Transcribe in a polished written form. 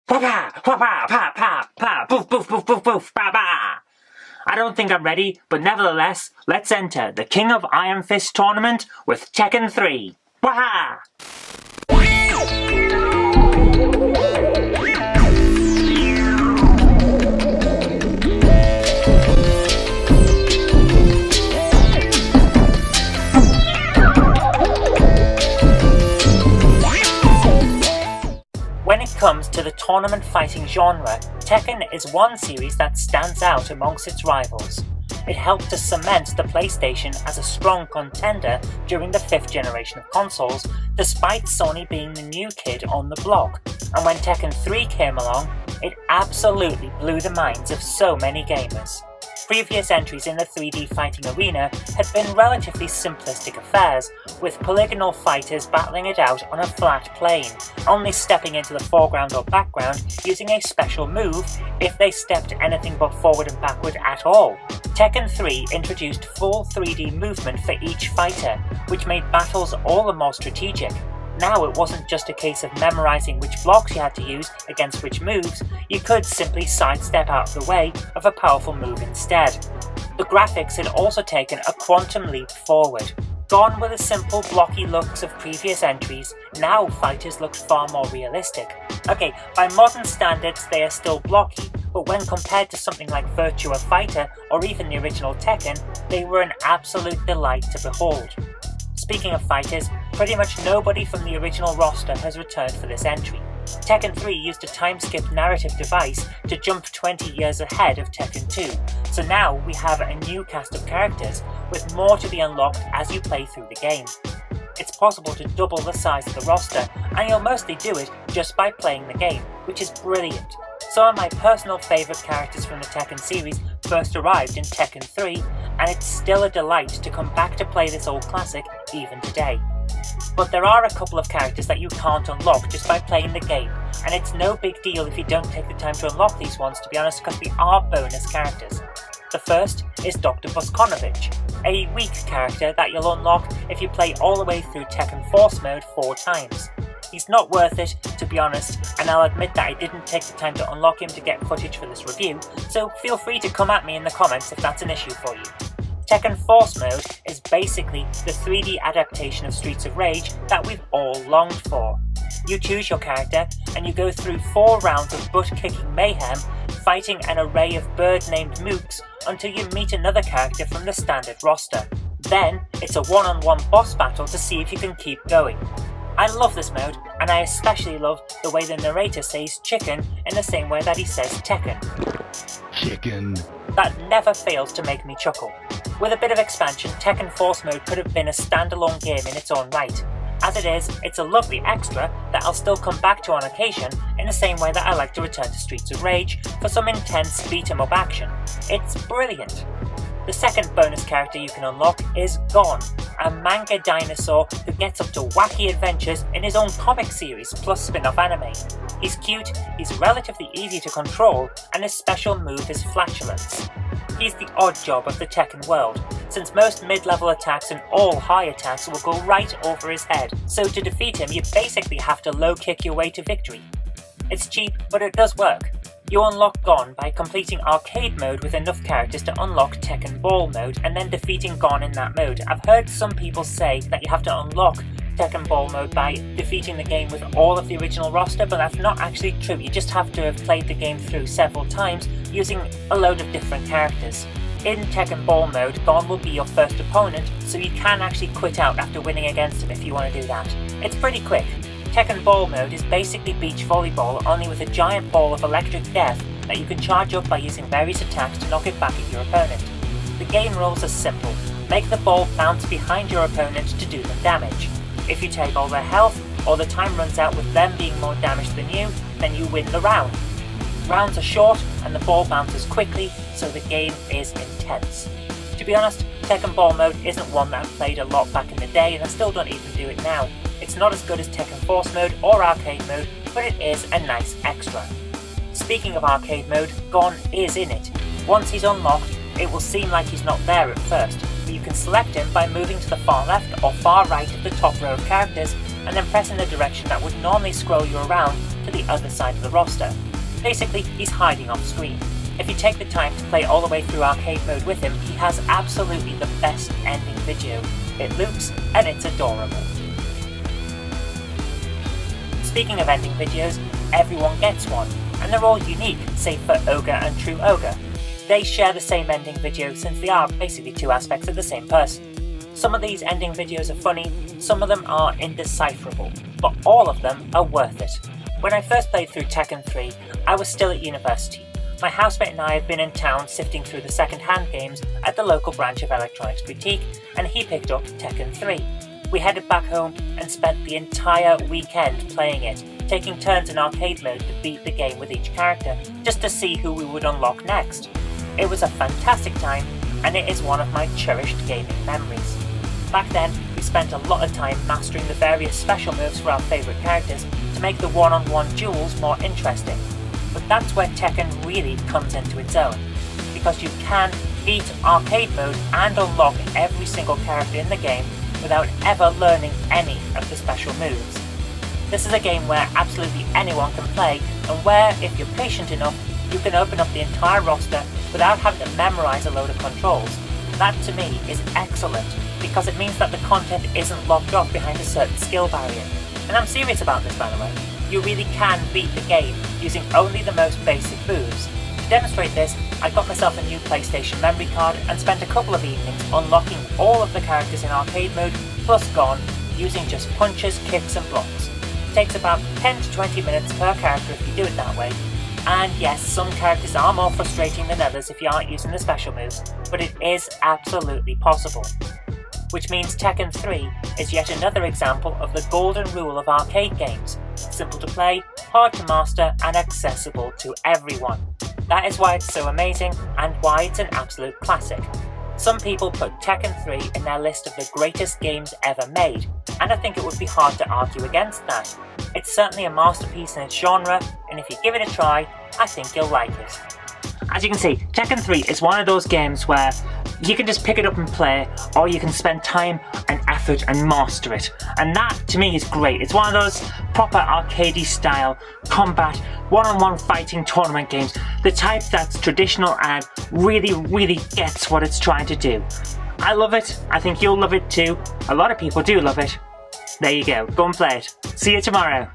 Pa-pa! Pa-pa! Pa-pa! Pa! Boof! Boof! Boof! Boof! Boof! Pa-pa! I don't think I'm ready, but nevertheless, let's enter the King of Iron Fist tournament with Tekken 3. Waha! When it comes to the tournament fighting genre, Tekken is one series that stands out amongst its rivals. It helped to cement the PlayStation as a strong contender during the 5th generation of consoles, despite Sony being the new kid on the block, and when Tekken 3 came along, it absolutely blew the minds of so many gamers. Previous entries in the 3D fighting arena had been relatively simplistic affairs, with polygonal fighters battling it out on a flat plane, only stepping into the foreground or background using a special move if they stepped anything but forward and backward at all. Tekken 3 introduced full 3D movement for each fighter, which made battles all the more strategic. Now it wasn't just a case of memorizing which blocks you had to use against which moves, you could simply sidestep out of the way of a powerful move instead. The graphics had also taken a quantum leap forward. Gone were the simple blocky looks of previous entries, now fighters looked far more realistic. Okay, by modern standards they are still blocky, but when compared to something like Virtua Fighter or even the original Tekken, they were an absolute delight to behold. Speaking of fighters, pretty much nobody from the original roster has returned for this entry. Tekken 3 used a time-skip narrative device to jump 20 years ahead of Tekken 2, so now we have a new cast of characters, with more to be unlocked as you play through the game. It's possible to double the size of the roster, and you'll mostly do it just by playing the game, which is brilliant. Some of my personal favourite characters from the Tekken series first arrived in Tekken 3, and it's still a delight to come back to play this old classic even today. But there are a couple of characters that you can't unlock just by playing the game, and it's no big deal if you don't take the time to unlock these ones, to be honest, because they are bonus characters. The first is Dr. Boskonovich, a weak character that you'll unlock if you play all the way through Tekken Force mode 4 times. He's not worth it, to be honest, and I'll admit that I didn't take the time to unlock him to get footage for this review, so feel free to come at me in the comments if that's an issue for you. Tekken Force Mode is basically the 3D adaptation of Streets of Rage that we've all longed for. You choose your character, and you go through 4 rounds of butt-kicking mayhem, fighting an array of bird-named mooks until you meet another character from the standard roster. Then, it's a one-on-one boss battle to see if you can keep going. I love this mode, and I especially love the way the narrator says chicken in the same way that he says Tekken. Chicken. That never fails to make me chuckle. With a bit of expansion, Tekken Force Mode could have been a standalone game in its own right. As it is, it's a lovely extra that I'll still come back to on occasion, in the same way that I like to return to Streets of Rage for some intense beat-em-up action. It's brilliant. The second bonus character you can unlock is Gon, a manga dinosaur who gets up to wacky adventures in his own comic series plus spin-off anime. He's cute, he's relatively easy to control, and his special move is flatulence. He's the odd job of the Tekken world, since most mid-level attacks and all high attacks will go right over his head, so to defeat him you basically have to low-kick your way to victory. It's cheap, but it does work. You unlock Gon by completing arcade mode with enough characters to unlock Tekken Ball mode and then defeating Gon in that mode. I've heard some people say that you have to unlock Tekken Ball mode by defeating the game with all of the original roster, but that's not actually true. You just have to have played the game through several times using a load of different characters. In Tekken Ball mode, Gon will be your first opponent, so you can actually quit out after winning against him if you want to do that. It's pretty quick. Tekken Ball mode is basically beach volleyball, only with a giant ball of electric death that you can charge up by using various attacks to knock it back at your opponent. The game rules are simple. Make the ball bounce behind your opponent to do them damage. If you take all their health, or the time runs out with them being more damaged than you, then you win the round. Rounds are short and the ball bounces quickly, so the game is intense. To be honest, Tekken Ball mode isn't one that I've played a lot back in the day, and I still don't even do it now. It's not as good as Tekken Force mode or arcade mode, but it is a nice extra. Speaking of arcade mode, Gon is in it. Once he's unlocked, it will seem like he's not there at first, but you can select him by moving to the far left or far right of the top row of characters and then pressing the direction that would normally scroll you around to the other side of the roster. Basically, he's hiding off screen. If you take the time to play all the way through arcade mode with him, he has absolutely the best ending video. It loops, and it's adorable. Speaking of ending videos, everyone gets one, and they're all unique, save for Ogre and True Ogre. They share the same ending video since they are basically two aspects of the same person. Some of these ending videos are funny, some of them are indecipherable, but all of them are worth it. When I first played through Tekken 3, I was still at university. My housemate and I had been in town sifting through the second-hand games at the local branch of Electronics Boutique, and he picked up Tekken 3. We headed back home and spent the entire weekend playing it, taking turns in arcade mode to beat the game with each character, just to see who we would unlock next. It was a fantastic time, and it is one of my cherished gaming memories. Back then, we spent a lot of time mastering the various special moves for our favourite characters to make the one-on-one duels more interesting. But that's where Tekken really comes into its own, because you can beat arcade mode and unlock every single character in the game without ever learning any of the special moves. This is a game where absolutely anyone can play, and where, if you're patient enough, you can open up the entire roster without having to memorise a load of controls. That to me is excellent, because it means that the content isn't locked off behind a certain skill barrier. And I'm serious about this, by the way. You really can beat the game using only the most basic moves. To demonstrate this, I got myself a new PlayStation memory card and spent a couple of evenings unlocking all of the characters in arcade mode, plus gone, using just punches, kicks and blocks. It takes about 10 to 20 minutes per character if you do it that way. And yes, some characters are more frustrating than others if you aren't using the special moves, but it is absolutely possible. Which means Tekken 3 is yet another example of the golden rule of arcade games: simple to play, hard to master, and accessible to everyone. That is why it's so amazing, and why it's an absolute classic. Some people put Tekken 3 in their list of the greatest games ever made, and I think it would be hard to argue against that. It's certainly a masterpiece in its genre, and if you give it a try, I think you'll like it. As you can see, Tekken 3 is one of those games where you can just pick it up and play, or you can spend time and effort and master it. And that, to me, is great. It's one of those proper arcadey style combat, one-on-one fighting tournament games, the type that's traditional and really gets what it's trying to do. I love it. I think you'll love it too. A lot of people do love it. There you go. Go and play it. See you tomorrow.